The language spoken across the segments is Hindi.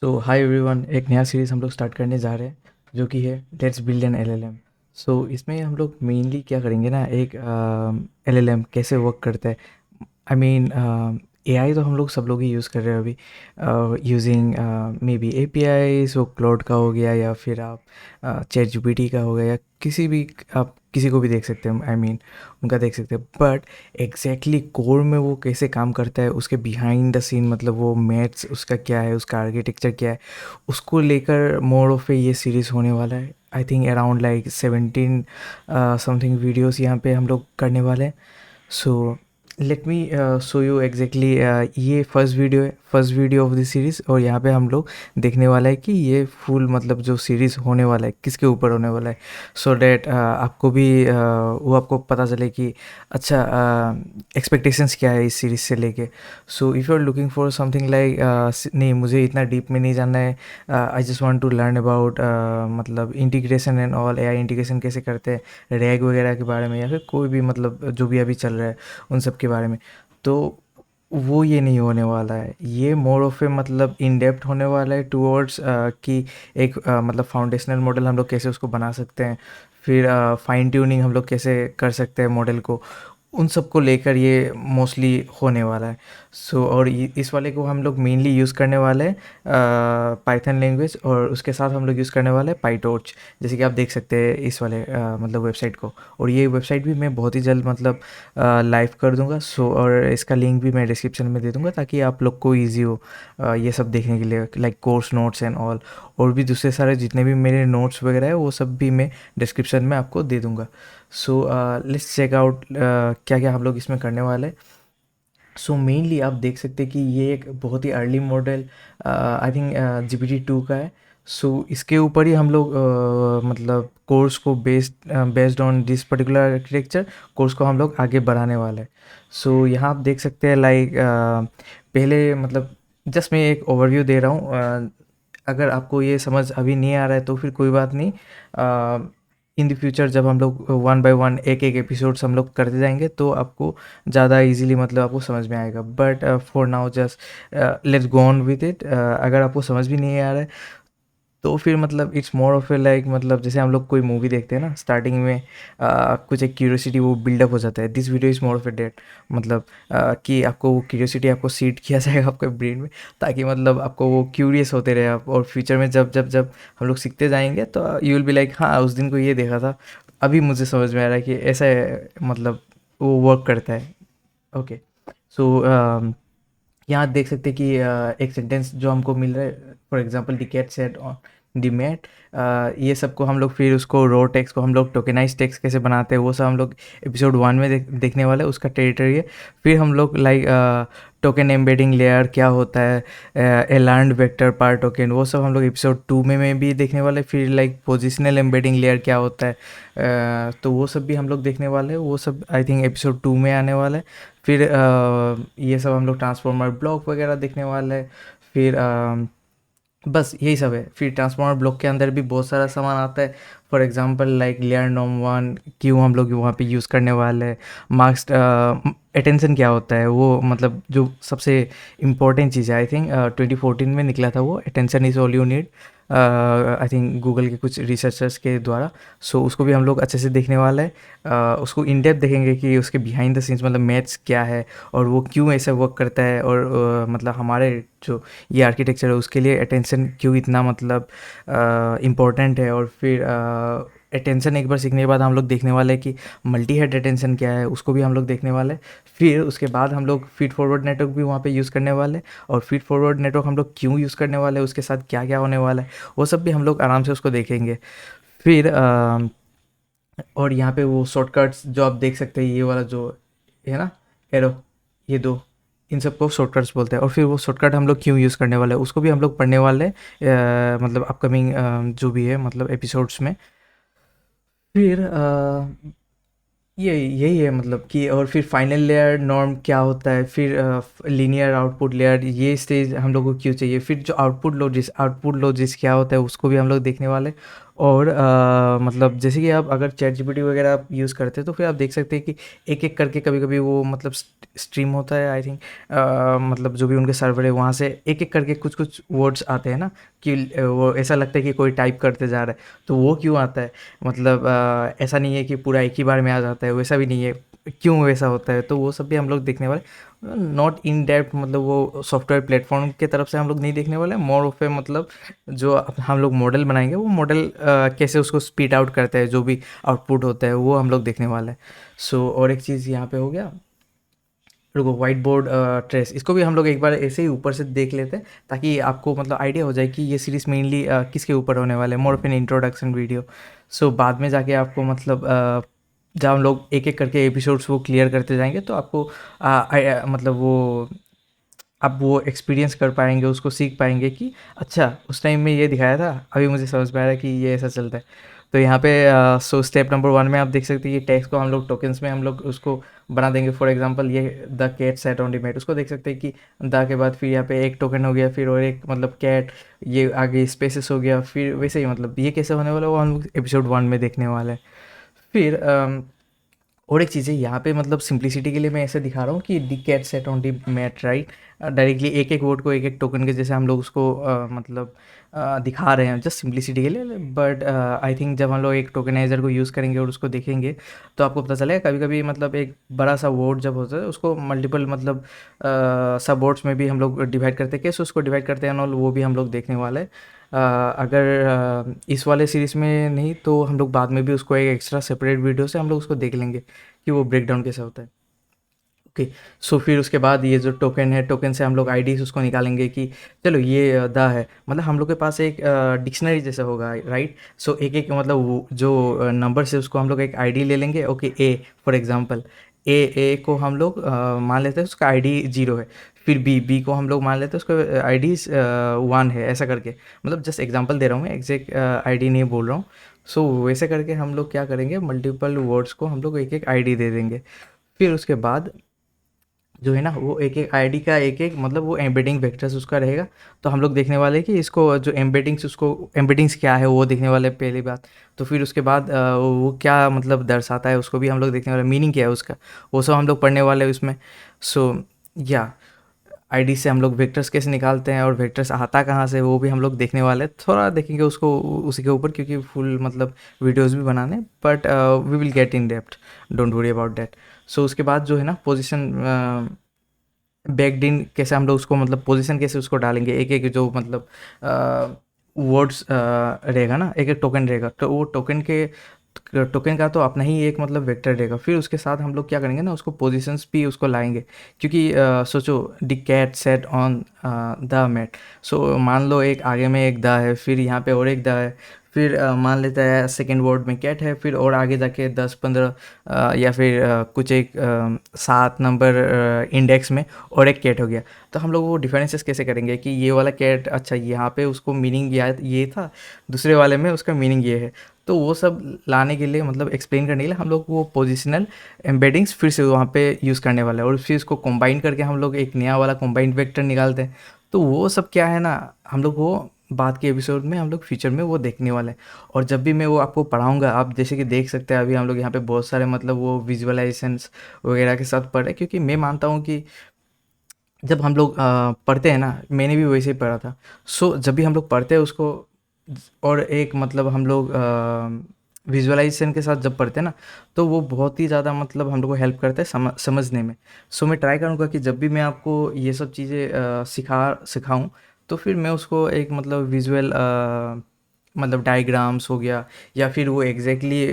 सो हाय एवरीवन, एक नया सीरीज़ हम लोग स्टार्ट करने जा रहे हैं जो कि है लेट्स बिल्ड एन एलएलएम। सो इसमें हम लोग मेनली क्या करेंगे ना, एक एलएलएम कैसे वर्क करता है। आई मीन एआई तो हम लोग सब लोग ही यूज़ कर रहे हैं अभी, यूजिंग मे बी एपीआईज, वो क्लाउड का हो गया या फिर आप चैट जीपीटी का हो गया या किसी भी, आप किसी को भी देख सकते हैं। आई मीन उनका देख सकते हैं, बट एग्जैक्टली कोर में वो कैसे काम करता है, उसके बिहाइंड द सीन, मतलब वो मैथ्स उसका क्या है, उसका आर्किटेक्चर क्या है, उसको लेकर मोड ऑफ पे ये सीरीज़ होने वाला है। I think around like 17 something videos यहाँ पे हम लोग करने वाले हैं। So let me show you exactly, ये first video of this series, और यहाँ पे हम लोग देखने वाला है कि ये फुल मतलब जो सीरीज़ होने वाला है किसके ऊपर होने वाला है। सो डैट आपको भी वो आपको पता चले कि अच्छा एक्सपेक्टेशंस क्या है इस सीरीज़ से लेके। So if you are looking for something like, नहीं मुझे इतना डीप में नहीं जानना है, I just want to learn about मतलब integration and all, AI integration कैसे करते हैं, रैग वगैरह के बारे में, या फिर कोई भी मतलब जो भी अभी चल रहा है उन सब के बारे में। तो वो ये नहीं होने वाला है, ये मोर ऑफ ए मतलब इन डेप्थ होने वाला है टूवर्ड्स कि एक मतलब फाउंडेशनल मॉडल हम लोग कैसे उसको बना सकते हैं, फिर फाइन ट्यूनिंग हम लोग कैसे कर सकते हैं मॉडल को, उन सब को लेकर ये मोस्टली होने वाला है। सो और इस वाले को हम लोग मेनली यूज़ करने वाले हैं पाइथन लैंग्वेज, और उसके साथ हम लोग यूज़ करने वाले हैं पाईटॉर्च, जैसे कि आप देख सकते हैं इस वाले मतलब वेबसाइट को। और ये वेबसाइट भी मैं बहुत ही जल्द मतलब लाइव कर दूंगा। सो और इसका लिंक भी मैं डिस्क्रिप्शन में दे दूंगा ताकि आप लोग को ईजी हो ये सब देखने के लिए, like course notes and all, और भी दूसरे सारे जितने भी मेरे नोट्स वगैरह है वो सब भी मैं डिस्क्रिप्शन में आपको दे दूंगा। सो लेट्स चेक आउट क्या क्या हम लोग इसमें करने वाले हैं। सो मेनली आप देख सकते हैं कि ये एक बहुत ही early model I think GPT-2 का है। सो इसके ऊपर ही हम लोग मतलब कोर्स को based on this particular architecture, course को हम लोग आगे बढ़ाने वाले हैं। सो यहाँ आप देख सकते हैं लाइक पहले मतलब जस्ट मैं एक ओवरव्यू दे रहा हूँ। अगर आपको ये समझ अभी नहीं आ रहा है तो फिर कोई बात नहीं, इन द फ्यूचर जब हम लोग वन बाय वन एक एक एपिसोड्स हम लोग करते जाएंगे तो आपको ज़्यादा इजीली मतलब आपको समझ में आएगा। But for now just let's go on with it. अगर आपको समझ भी नहीं आ रहा है तो फिर मतलब it's more of A like, मतलब जैसे हम लोग कोई मूवी देखते हैं ना, स्टार्टिंग में कुछ एक क्यूरियोसिटी वो बिल्डअप हो जाता है। This video is more of a date, मतलब कि आपको वो क्यूरियोसिटी आपको सीड किया जाएगा आपके ब्रेन में, ताकि मतलब आपको वो क्यूरियस होते रहे आप, और फ्यूचर में जब जब जब हम लोग सीखते जाएंगे तो यू विल बी लाइक हाँ उस दिन को ये देखा था, अभी मुझे समझ में आ रहा है कि ऐसा मतलब वो वर्क करता है। ओके। सो यहाँ देख सकते हैं कि एक सेंटेंस जो हमको मिल रहा है, for example the cat sat on the mat, ये सबको हम लोग फिर उसको रो टेक्स्ट को हम लोग टोकेनाइज टेक्स्ट कैसे बनाते हैं वो सब हम लोग एपिसोड 1 में देखने वाले हैं, उसका टेरिटरी है। फिर हम लोग लाइक टोकन एम्बेडिंग लेयर क्या होता है, ए लर्न्ड वेक्टर पार टोकन, वो सब हम लोग एपिसोड 2 में भी देखने वाले हैं। फिर लाइक पोजिशनल एम्बेडिंग लेयर क्या होता है, तो वो सब भी हम लोग देखने वाले हैं, वो सब आई थिंक एपिसोड 2 में आने वाला है। फिर ये सब हम लोग ट्रांसफॉर्मर ब्लॉक वगैरह देखने वाले हैं। फिर बस यही सब है। फिर ट्रांसफॉर्मर ब्लॉक के अंदर भी बहुत सारा सामान आता है, for example like layer norm 1 क्यों हम लोग वहाँ पे यूज़ करने वाले हैं, मार्क्स अटेंशन क्या होता है, वो मतलब जो सबसे इम्पोर्टेंट चीज़ है। आई थिंक 2014 में निकला था वो, attention is all you need, I think Google के कुछ रिसर्चर्स के द्वारा। सो उसको भी हम लोग अच्छे से देखने वाला है, उसको इन डेप्थ देखेंगे कि उसके बिहाइंड द सीन्स मतलब मैथ्स क्या है और वो क्यों ऐसा वर्क करता है, और मतलब हमारे जो ये आर्किटेक्चर है उसके लिए अटेंशन क्यों इतना मतलब इम्पोर्टेंट है। और फिर अटेंशन एक बार सीखने के बाद हम लोग देखने वाले हैं कि मल्टी हेड अटेंशन क्या है, उसको भी हम लोग देखने वाले हैं। फिर उसके बाद हम लोग फीड फॉरवर्ड नेटवर्क भी वहाँ पे यूज़ करने वाले हैं, और फीड फॉरवर्ड नेटवर्क हम लोग क्यों यूज़ करने वाले हैं, उसके साथ क्या क्या होने वाला है, वो सब भी हम लोग आराम से उसको देखेंगे। फिर और यहाँ पे वो शॉर्टकट्स जो आप देख सकते हैं, ये वाला जो है ना एरो, ये दो, इन सबको शॉर्टकट्स बोलते हैं। और फिर वो शॉर्टकट हम लोग क्यों यूज़ करने वाले हैं उसको भी हम लोग पढ़ने वाले हैं, मतलब अपकमिंग जो भी है मतलब एपिसोड्स में। फिर ये यही है मतलब कि, और फिर फाइनल लेयर नॉर्म क्या होता है, फिर लीनियर आउटपुट लेयर, ये स्टेज हम लोग को क्यों चाहिए, फिर जो आउटपुट लॉजिक्स क्या होता है उसको भी हम लोग देखने वाले। और मतलब जैसे कि आप अगर चैट जीपीटी वगैरह आप यूज़ करते हैं तो फिर आप देख सकते हैं कि एक एक करके कभी कभी वो मतलब स्ट्रीम होता है आई थिंक, मतलब जो भी उनके सर्वर है वहाँ से एक एक करके कुछ कुछ वर्ड्स आते हैं ना, कि वो ऐसा लगता है कि कोई टाइप करते जा रहा है, तो वो क्यों आता है, मतलब ऐसा नहीं है कि पूरा एक ही बार में आ जाता है, वैसा भी नहीं है, क्यों वैसा होता है, तो वो सब भी हम लोग देखने वाले, नॉट इन डेप्थ, मतलब वो सॉफ्टवेयर प्लेटफॉर्म की तरफ से हम लोग नहीं देखने वाले, मोर ऑफ ए मतलब जो हम लोग मॉडल बनाएंगे वो मॉडल कैसे उसको स्पीड आउट करता है, जो भी आउटपुट होता है वो हम लोग देखने वाले हैं। सो और एक चीज़ यहाँ पे हो गया, रुको, वाइट बोर्ड ट्रेस, इसको भी हम लोग एक बार ऐसे ही ऊपर से देख लेते हैं ताकि आपको मतलब आइडिया हो जाए कि ये सीरीज़ मेनली किसके ऊपर होने वाला है, more of an introduction video. So बाद में जाके आपको मतलब जब हम लोग एक एक करके एपिसोड्स वो क्लियर करते जाएंगे तो आपको मतलब वो आप वो एक्सपीरियंस कर पाएंगे, उसको सीख पाएंगे कि अच्छा उस टाइम में ये दिखाया था, अभी मुझे समझ में आ रहा है कि ये ऐसा चलता है। तो यहाँ पे सो स्टेप नंबर 1 में आप देख सकते हैं ये टेक्स्ट को हम लोग टोकन्स में हम लोग उसको बना देंगे। फॉर एग्जांपल ये the cat sat on the mat, उसको देख सकते हैं कि द के बाद फिर यहाँ पे एक टोकन हो गया, फिर और एक मतलब कैट, ये आगे स्पेसेस हो गया, फिर वैसे ही मतलब ये कैसे होने वाला है, वो हम लोग एपिसोड 1 में देखने वाले हैं। फिर और एक चीज़ है यहाँ पे, मतलब सिंप्लिसिटी के लिए मैं ऐसे दिखा रहा हूँ कि the cat sat on the mat, right, directly एक एक वर्ड को एक एक टोकन के जैसे हम लोग उसको मतलब दिखा रहे हैं जस्ट सिंप्लिसिटी के लिए। बट आई थिंक जब हम लोग एक टोकनाइजर को यूज़ करेंगे और उसको देखेंगे तो आपको पता चलेगा, कभी कभी मतलब एक बड़ा सा वर्ड जब होता है उसको मल्टीपल मतलब सब वर्ड्स में भी हम लोग डिवाइड करते हैं, कैसे उसको डिवाइड करते हैं और वो भी हम लोग देखने वाले हैं। अगर इस वाले सीरीज़ में नहीं तो हम लोग बाद में भी उसको एक एक्स्ट्रा सेपरेट वीडियो से हम लोग उसको देख लेंगे कि वो ब्रेक डाउन कैसा होता है। ओके, सो फिर उसके बाद ये जो टोकन है, टोकन से हम लोग आईडीज उसको निकालेंगे कि चलो ये द है, मतलब हम लोग के पास एक डिक्शनरी जैसा होगा, राइट। सो एक एक मतलब वो जो नंबर से उसको हम लोग एक आईडी ले लेंगे। ओके, ए फॉर एग्जांपल, ए को हम लोग मान लेते हैं उसका आईडी 0 है। फिर बी को हम लोग मान लेते हैं उसका आईडी 1 है, ऐसा करके, मतलब जस्ट एग्जांपल दे रहा हूँ मैं, एग्जैक्ट आईडी नहीं बोल रहा हूँ। सो वैसे करके हम लोग क्या करेंगे, मल्टीपल वर्ड्स को हम लोग एक एक आईडी दे देंगे। फिर उसके बाद जो है ना वो एक एक आईडी का एक एक मतलब वो एम्बेडिंग वेक्टर्स उसका रहेगा। तो हम लोग देखने वाले हैं कि इसको जो एम्बेडिंग्स, उसको एम्बेडिंग्स क्या है वो देखने वाले हैं पहली बात। तो फिर उसके बाद वो क्या मतलब दर्शाता है उसको भी हम लोग देखने वाले, मीनिंग क्या है उसका, वो सब हम लोग पढ़ने वाले हैं उसमें। सो या आईडी से हम लोग वेक्टर्स कैसे निकालते हैं और वेक्टर्स आता कहाँ से वो भी हम लोग देखने वाले हैं, थोड़ा देखेंगे उसको उसी के ऊपर, क्योंकि फुल मतलब वीडियोस भी बनाने, but we will get in depth, don't worry about that. So उसके बाद जो है ना पोजीशन बैक्ड इन, कैसे हम लोग उसको मतलब पोजीशन कैसे उसको डालेंगे, एक एक जो मतलब वर्ड्स रहेगा ना, एक एक टोकन रहेगा, तो वो टोकन का तो अपना ही एक मतलब वेक्टर रहेगा। फिर उसके साथ हम लोग क्या करेंगे ना, उसको पोजीशंस भी उसको लाएंगे, क्योंकि सोचो the cat sat on the mat. So मान लो एक आगे में एक द है, फिर यहाँ पे और एक द है, फिर मान लेता है सेकेंड वर्ड में कैट है, फिर और आगे जाके 10-15 या फिर कुछ एक 7 नंबर इंडेक्स में और एक कैट हो गया। तो हम लोग वो डिफरेंसेस कैसे करेंगे कि ये वाला कैट, अच्छा यहाँ पे उसको मीनिंग ये था, दूसरे वाले में उसका मीनिंग ये है। तो वो सब लाने के लिए मतलब एक्सप्लेन करने के लिए हम लोग वो पोजिशनल एम्बेडिंग्स फिर से वहाँ पे यूज़ करने वाले हैं, और फिर इसको कंबाइन करके हम लोग एक नया वाला कंबाइंड वेक्टर निकालते हैं। तो वो सब क्या है ना, हम लोग वो बाद के एपिसोड में हम लोग फ्यूचर में वो देखने वाले हैं। और जब भी मैं वो आपको पढ़ाऊँगा, आप जैसे कि देख सकते हैं अभी हम लोग यहाँ पे बहुत सारे मतलब वो विजुअलाइजेशंस वगैरह के साथ पढ़ रहे हैं, क्योंकि मैं मानता हूँ कि जब हम लोग पढ़ते हैं ना, मैंने भी वैसे ही पढ़ा था। सो जब भी हम लोग पढ़ते हैं उसको, और एक मतलब हम लोग विजुअलाइजेशन के साथ जब पढ़ते हैं ना, तो वो बहुत ही ज़्यादा मतलब हम लोग को हेल्प करता है समझने में। सो मैं ट्राई करूँगा कि जब भी मैं आपको ये सब चीज़ें सिखाऊँ, तो फिर मैं उसको एक मतलब विजुअल मतलब डायग्राम्स हो गया, या फिर वो एग्जैक्टली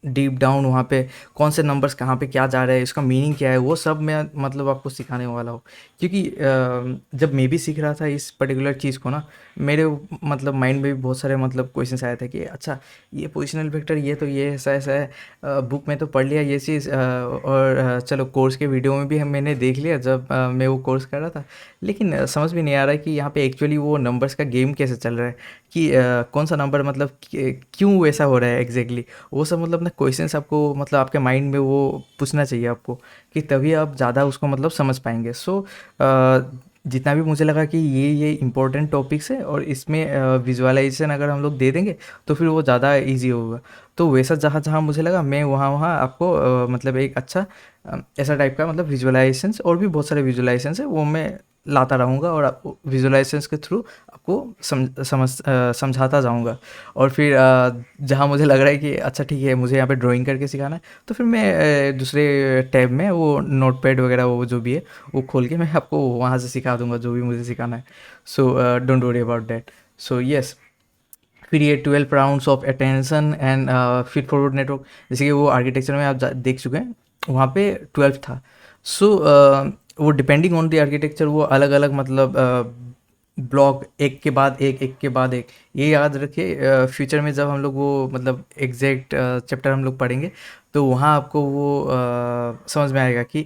डीप डाउन वहाँ पे कौन से नंबर्स कहाँ पे क्या जा रहा है, इसका मीनिंग क्या है, वो सब मैं मतलब आपको सिखाने वाला हूँ। क्योंकि जब मैं भी सीख रहा था इस पर्टिकुलर चीज़ को ना, मेरे मतलब माइंड में भी बहुत सारे मतलब क्वेश्चंस आए थे कि अच्छा ये पोजिशनल वेक्टर, ये तो ये ऐसा ऐसा है, बुक में तो पढ़ लिया ये चीज़, और चलो कोर्स के वीडियो में भी मैंने देख लिया जब मैं वो कोर्स कर रहा था, लेकिन समझ में नहीं आ रहा है कि यहाँ पे एक्चुअली वो नंबर्स का गेम कैसे चल रहा है, कि कौन सा नंबर मतलब क्यों वैसा हो रहा है एग्जैक्टली। वो सब मतलब ना क्वेश्चंस आपको मतलब आपके माइंड में वो पूछना चाहिए आपको, कि तभी आप ज़्यादा उसको मतलब समझ पाएंगे। सो जितना भी मुझे लगा कि ये इम्पोर्टेंट टॉपिक्स है और इसमें विजुअलाइजेशन अगर हम लोग दे देंगे तो फिर वो ज़्यादा इजी होगा। तो वैसा जहाँ जहाँ मुझे लगा मैं वहाँ वहाँ आपको मतलब एक अच्छा ऐसा टाइप का मतलब विजुअलाइजेशंस और भी बहुत सारे विजुअलाइजेशंस है वो मैं लाता रहूँगा और आपको विजुअलाइजेशंस के थ्रू आपको समझाता जाऊँगा। और फिर जहाँ मुझे लग रहा है कि अच्छा ठीक है मुझे यहाँ पे ड्राइंग करके सिखाना है तो फिर मैं दूसरे टैब में वो नोटपैड वगैरह वो जो भी है वो खोल के मैं आपको वहाँ से सिखा दूंगा जो भी मुझे सिखाना है। So don't worry about that. So yes, फिर ये 12 rounds of attention and feed forward network, जैसे कि वो आर्किटेक्चर में आप देख चुके हैं वहाँ पे 12 था। सो वो डिपेंडिंग ऑन द आर्किटेक्चर वो अलग अलग मतलब ब्लॉक एक के बाद एक के बाद एक, ये याद रखिए फ्यूचर में जब हम लोग वो मतलब एग्जैक्ट चैप्टर हम लोग पढ़ेंगे तो वहाँ आपको वो समझ में आएगा कि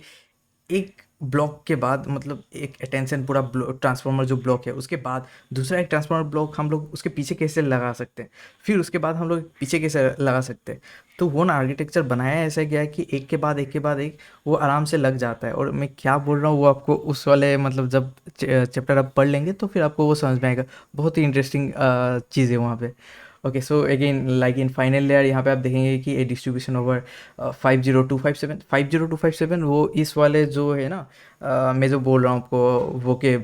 एक ब्लॉक के बाद मतलब एक अटेंशन पूरा ट्रांसफार्मर जो ब्लॉक है उसके बाद दूसरा एक ट्रांसफार्मर ब्लॉक हम लोग उसके पीछे कैसे लगा सकते हैं, फिर उसके बाद हम लोग पीछे कैसे लगा सकते हैं। तो वो ना आर्किटेक्चर बनाया ऐसा गया है कि एक के बाद एक के बाद एक वो आराम से लग जाता है। और मैं क्या बोल रहा हूँ वो आपको उस वाले मतलब जब चैप्टर आप पढ़ लेंगे तो फिर आपको वो समझ में आएगा। बहुत ही इंटरेस्टिंग चीज़ है वहाँ पे। Okay, so again like in final layer यहाँ पे आप देखेंगे कि ए डिस्ट्रीब्यूशन ओवर 50257 वो इस वाले जो है ना मैं जो बोल रहा हूँ आपको वो के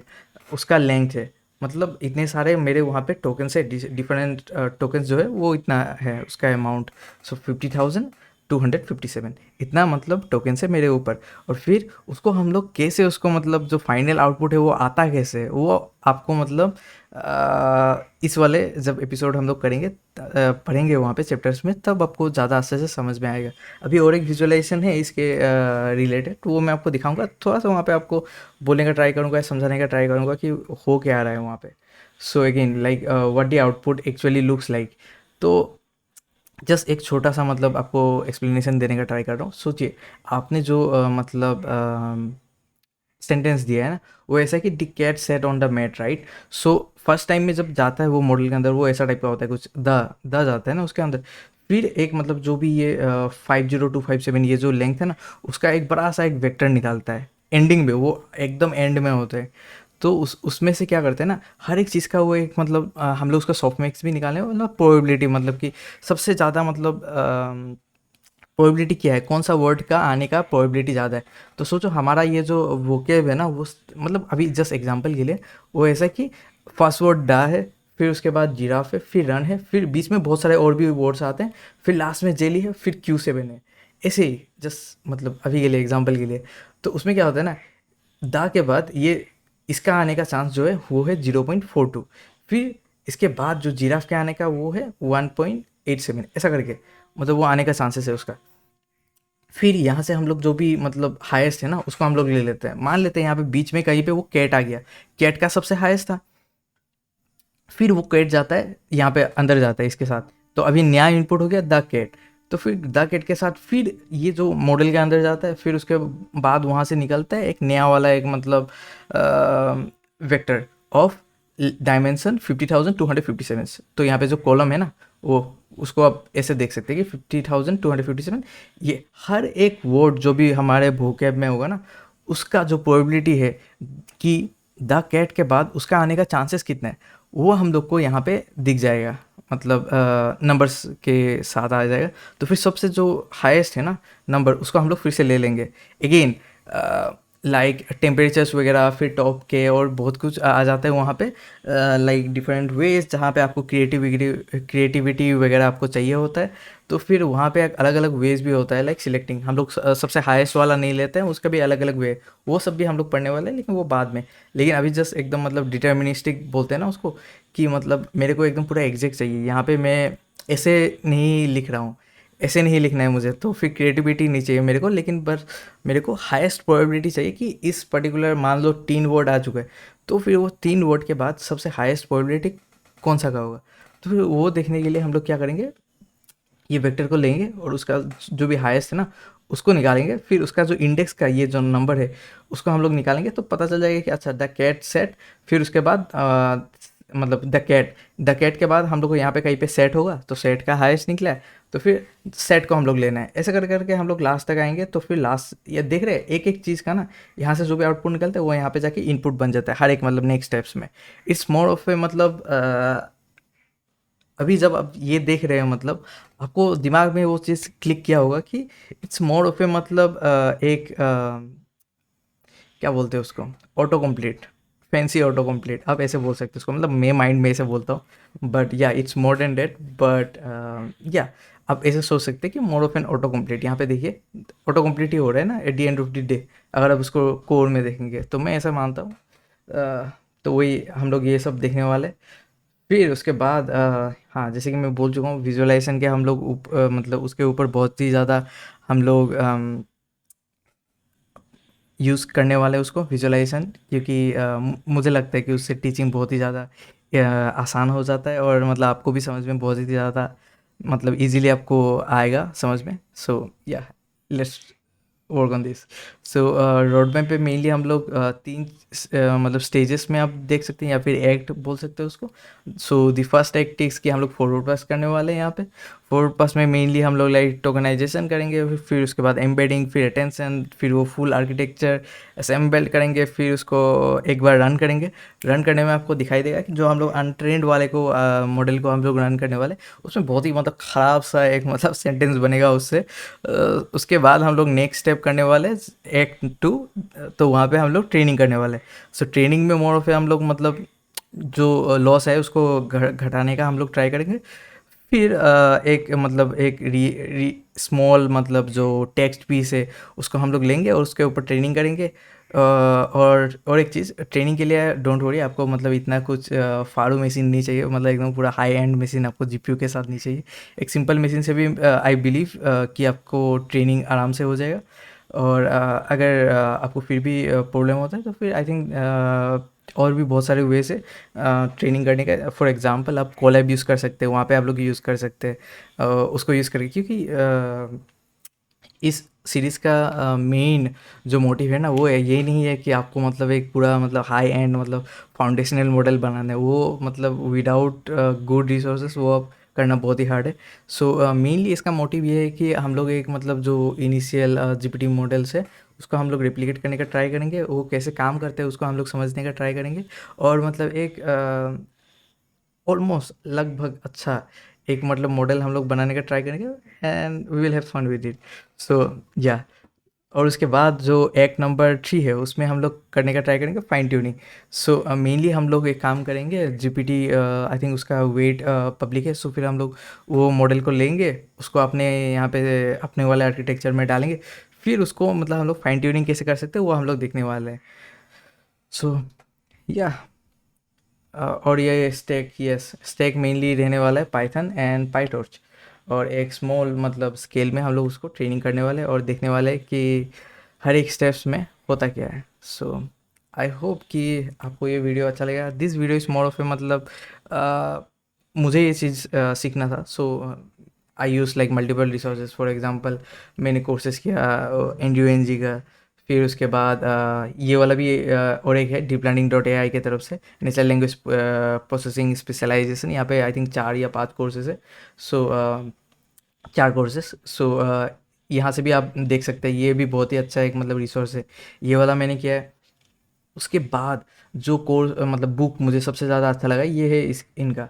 उसका लेंथ है। मतलब इतने सारे मेरे वहाँ पे टोकन्स है, डिफरेंट टोकन्स जो है वो इतना है उसका अमाउंट। सो 50,257 इतना मतलब टोकन्स है मेरे ऊपर। और फिर उसको हम लोग कैसे उसको मतलब जो फाइनल आउटपुट है वो आता कैसे है वो आपको मतलब इस वाले जब एपिसोड हम लोग करेंगे पढ़ेंगे वहाँ पे चैप्टर्स में तब आपको ज़्यादा अच्छे से समझ में आएगा। अभी और एक विजुअलाइजेशन है इसके रिलेटेड तो वो मैं आपको दिखाऊंगा, थोड़ा सा वहाँ पे आपको बोलने का ट्राई करूँगा, समझाने का ट्राई करूँगा कि हो क्या आ रहा है वहाँ पे। So again like what the output actually looks like. तो जस्ट एक छोटा सा मतलब आपको एक्सप्लेनेशन देने का ट्राई कर रहा हूँ। सोचिए आपने जो मतलब सेंटेंस दिया है ना वो ऐसा है कि the cat sat on the mat, right. So first time में जब जाता है वो मॉडल के अंदर वो ऐसा टाइप का होता है कुछ द जाता है ना उसके अंदर। फिर एक मतलब जो भी ये 50257 ये जो लेंथ है ना उसका एक बड़ा सा एक वेक्टर निकालता है एंडिंग में, वो एकदम एंड में होता है। तो उसमें से क्या करते हैं ना हर एक चीज़ का वो एक मतलब हम लोग उसका सॉफ्टमैक्स भी निकालें मतलब प्रोबेबिलिटी मतलब कि सबसे ज़्यादा मतलब प्रोबेबिलिटी क्या है, कौन सा वर्ड का आने का प्रोबेबिलिटी ज़्यादा है। तो सोचो हमारा ये जो वोकेब है ना वो मतलब अभी जस्ट एग्जांपल के लिए वो ऐसा कि फर्स्ट वर्ड डा है, फिर उसके बाद जिराफ है, फिर रन है, फिर बीच में बहुत सारे और भी वर्ड्स आते हैं, फिर लास्ट में जेली है, फिर Q7 है। ऐसे ही जस्ट मतलब अभी के लिए एग्जांपल के लिए। तो उसमें क्या होता है ना दा के बाद ये इसका आने का चांस जो है वो है 0.42, फिर इसके बाद जो जिराफ के आने का वो है 1.87 ऐसा करके मतलब वो आने का चांसेस है उसका। फिर यहाँ से हम लोग जो भी मतलब हाईएस्ट है ना उसको हम लोग ले लेते हैं, मान लेते हैं यहाँ पे बीच में कहीं पे वो कैट आ गया, कैट का सबसे हाईएस्ट था। फिर वो कैट जाता है यहाँ पे अंदर जाता है इसके साथ, तो अभी नया इनपुट हो गया द कैट। तो फिर द कैट के साथ फिर ये जो मॉडल के अंदर जाता है, फिर उसके बाद वहाँ से निकलता है एक नया वाला एक मतलब वेक्टर ऑफ डायमेंशन 50,257। तो यहाँ पे जो कॉलम है ना वो उसको आप ऐसे देख सकते हैं कि 50,257 ये हर एक वर्ड जो भी हमारे वोकैब में होगा ना उसका जो प्रोबेबिलिटी है कि द कैट के बाद उसका आने का चांसेस कितना है वो हम लोग को यहाँ पे दिख जाएगा, मतलब नंबर्स के साथ आ जाएगा। तो फिर सबसे जो हाईएस्ट है ना नंबर उसको हम लोग फिर से ले लेंगे अगेन, लाइक टेम्परेचर्स वगैरह, फिर टॉप के और बहुत कुछ आ जाता है वहाँ पे लाइक डिफरेंट वेज जहाँ पे आपको क्रिएटिविटी वगैरह आपको चाहिए होता है। तो फिर वहाँ पे अलग अलग वेज भी होता है लाइक सिलेक्टिंग, हम लोग सबसे हाईएस्ट वाला नहीं लेते हैं, उसका भी अलग अलग वे, वो सब भी हम लोग पढ़ने वाले हैं लेकिन वो बाद में। लेकिन अभी जस्ट एकदम मतलब डिटर्मिनिस्टिक बोलते हैं ना उसको कि मतलब मेरे को एकदम पूरा एग्जैक्ट चाहिए, यहाँ पे मैं ऐसे नहीं लिख रहा हूँ, ऐसे नहीं लिखना है मुझे, तो फिर क्रिएटिविटी नहीं चाहिए मेरे को, लेकिन बस मेरे को हाईएस्ट प्रोबेबिलिटी चाहिए कि इस पर्टिकुलर मान लो 3 वर्ड आ चुका है तो फिर वो 3 वर्ड के बाद सबसे हाईएस्ट प्रोबेबिलिटी कौन सा का होगा। तो फिर वो देखने के लिए हम लोग क्या करेंगे, ये वेक्टर को लेंगे और उसका जो भी हाईएस्ट है ना उसको निकालेंगे, फिर उसका जो इंडेक्स का ये जो नंबर है उसको हम लोग निकालेंगे तो पता चल जाएगा कि अच्छा द कैट सेट, फिर उसके बाद मतलब द कैट के बाद हम लोग को यहाँ पे कहीं पे सेट होगा, तो सेट का हाईएस्ट निकला है, तो फिर सेट को हम लोग लेना है। ऐसे कर करके हम लोग लास्ट तक आएंगे। तो फिर लास्ट ये देख रहे हैं एक एक चीज़ का ना, यहाँ से जो भी आउटपुट निकलता है वो यहाँ पे जाके इनपुट बन जाता है हर एक मतलब नेक्स्ट स्टेप्स में। इट्स मोर ऑफ ए मतलब अभी जब आप ये देख रहे हो मतलब आपको दिमाग में वो चीज़ क्लिक किया होगा कि इट्स मोर ऑफ ए मतलब एक क्या बोलते हैं उसको, auto complete, fancy auto complete आप ऐसे बोल सकते हो उसको, मतलब मैं माइंड में ऐसे बोलता हूँ, but yeah it's more than date. But yeah आप ऐसे सोच सकते हैं कि more of an auto complete, यहाँ पे देखिए ऑटो कंप्लीट ही हो रहा है ना at the end of the day, अगर आप उसको कोर में देखेंगे तो मैं ऐसा मानता हूँ। तो वही हम लोग ये सब देखने वाले। फिर उसके बाद हाँ, जैसे कि मैं बोल चुका हूँ विजुअलाइजेशन के हम लोग मतलब उसके ऊपर बहुत ही ज़्यादा हम लोग यूज़ करने वाले हैं उसको विजुअलाइजेशन, क्योंकि मुझे लगता है कि उससे टीचिंग बहुत ही ज़्यादा आसान हो जाता है, और मतलब आपको भी समझ में बहुत ही ज़्यादा मतलब इजीली आपको आएगा समझ में। सो या let's work on this. So road map पे मेनली हम लोग तीन मतलब स्टेजेस में आप देख सकते हैं, या फिर एक्ट बोल सकते हैं उसको। So the first act is कि हम लोग फॉरवर्ड पास करने वाले हैं यहाँ पे। फॉरवर्ड पास में मेनली हम लोग लाइक टोकनाइजेशन करेंगे, फिर उसके बाद एम्बेडिंग, फिर अटेंशन, फिर वो फुल आर्किटेक्चर असेंबल करेंगे, फिर उसको एक बार रन करेंगे। रन करने में आपको दिखाई देगा कि जो हम लोग अनट्रेंड वाले को मॉडल को हम लोग रन करने वाले, उसमें बहुत ही मतलब ख़राब सा एक मतलब सेंटेंस बनेगा उससे। उसके बाद हम लोग नेक्स्ट स्टेप करने वाले एक्ट टू, तो वहाँ पे हम लोग ट्रेनिंग करने वाले। सो ट्रेनिंग में मोर ऑफ हम लोग मतलब जो लॉस है उसको घटाने का हम लोग ट्राई करेंगे। फिर एक मतलब एक री स्मॉल मतलब जो टेक्स्ट पीस है उसको हम लोग लेंगे और उसके ऊपर ट्रेनिंग करेंगे। और एक चीज़ ट्रेनिंग के लिए डोंट वरी, आपको मतलब इतना कुछ फाड़ू मशीन नहीं चाहिए, मतलब एकदम पूरा हाई एंड मशीन आपको जीपीयू के साथ नहीं चाहिए। एक सिंपल मशीन से भी आई बिलीव कि आपको ट्रेनिंग आराम से हो जाएगा। और अगर आपको फिर भी प्रॉब्लम होता है तो फिर आई थिंक और भी बहुत सारे वे से ट्रेनिंग करने का। फॉर एग्जांपल आप कोलैब यूज़ कर सकते हैं, वहाँ पे आप लोग यूज़ कर सकते हैं उसको यूज़ करके, क्योंकि इस सीरीज़ का मेन जो मोटिव है ना वो है, ये नहीं है कि आपको मतलब एक पूरा मतलब हाई एंड मतलब फाउंडेशनल मॉडल बनाना है, वो मतलब विदाउट गुड रिसोर्सेस वो अब करना बहुत ही हार्ड है। सो मेनली इसका मोटिव ये है कि हम लोग एक मतलब जो इनिशियल जीपीटी मॉडल्स है उसको हम लोग रेप्लिकेट करने का ट्राई करेंगे, वो कैसे काम करते हैं उसको हम लोग समझने का ट्राई करेंगे, और मतलब एक ऑलमोस्ट लगभग अच्छा एक मतलब मॉडल हम लोग बनाने का ट्राई करेंगे, and we will have fun with it. So yeah, और उसके बाद जो एक्ट नंबर 3 है उसमें हम लोग करने का ट्राई करेंगे फाइन ट्यूनिंग। सो मेनली हम लोग एक काम करेंगे जीपीटी, आई थिंक उसका वेट पब्लिक है, सो फिर हम लोग वो मॉडल को लेंगे, उसको अपने यहाँ पे अपने वाले आर्किटेक्चर में डालेंगे, फिर उसको मतलब हम लोग फाइन ट्यूनिंग कैसे कर सकते हैं वो हम लोग देखने वाले हैं। सो या, और ये स्टैक, यस स्टैक मेनली रहने वाला है पाइथन एंड पाइटॉर्च, और एक स्मॉल मतलब स्केल में हम लोग उसको ट्रेनिंग करने वाले हैं और देखने वाले हैं कि हर एक स्टेप्स में होता क्या है। सो आई होप कि आपको ये वीडियो अच्छा लगेगा। This video is more of a मतलब मुझे ये चीज़ सीखना था। So I use like multiple resources, for example मैंने कोर्सेज किया एन का, फिर उसके बाद ये वाला भी और एक है डीप लर्निंग डॉट AI की तरफ से नेचुरल लैंग्वेज प्रोसेसिंग स्पेशलाइजेशन, यहाँ पे आई थिंक 4 या 5 कोर्सेज है। सो 4 कोर्सेज। सो यहाँ से भी आप देख सकते हैं, ये भी बहुत ही अच्छा एक मतलब रिसोर्स है, ये वाला मैंने किया है। उसके बाद जो कोर्स मतलब बुक मुझे सबसे ज़्यादा अच्छा लगा ये है इस इनका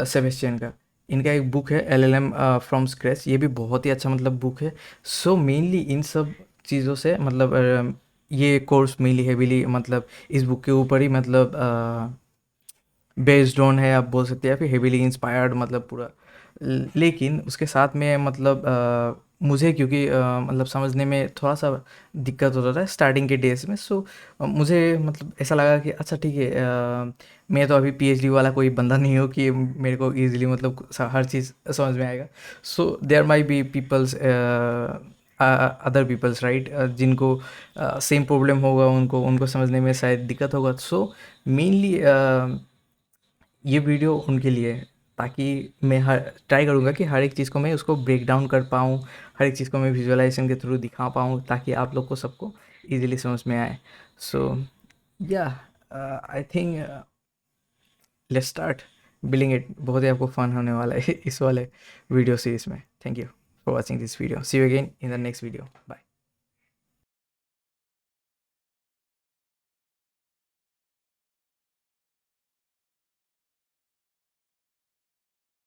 सेबेस्टियन का, इनका एक बुक है LLM फ्रॉम स्क्रैच, ये भी बहुत ही अच्छा मतलब बुक है। सो मेनली इन सब चीज़ों से मतलब ये कोर्स मेनली हैवीली मतलब इस बुक के ऊपर ही मतलब बेस्ड ऑन है आप बोल सकते हैं, या फिर हेवीली इंस्पायर्ड मतलब पूरा। लेकिन उसके साथ में मतलब मुझे क्योंकि मतलब समझने में थोड़ा सा दिक्कत होता था स्टार्टिंग के डेज में। सो मुझे मतलब ऐसा लगा कि अच्छा ठीक है, मैं तो अभी PhD वाला कोई बंदा नहीं हूँ कि मेरे को इजीली मतलब हर चीज़ समझ में आएगा। So there may be peoples, other peoples right, जिनको सेम प्रॉब्लम होगा, उनको उनको समझने में शायद दिक्कत होगा। सो मेनली ये वीडियो उनके लिए है, ताकि मैं हर ट्राई करूँगा कि हर एक चीज़ को मैं उसको ब्रेक डाउन कर पाऊँ, हर एक चीज़ को मैं विजुअलाइजेशन के थ्रू दिखा पाऊँ, ताकि आप लोग को सबको इजीली समझ में आए। So yeah, I think let's start building it. बहुत ही आपको फन होने वाला है इस वाले वीडियो सीरीज में। Thank you for watching this video. See you again in the next video. Bye.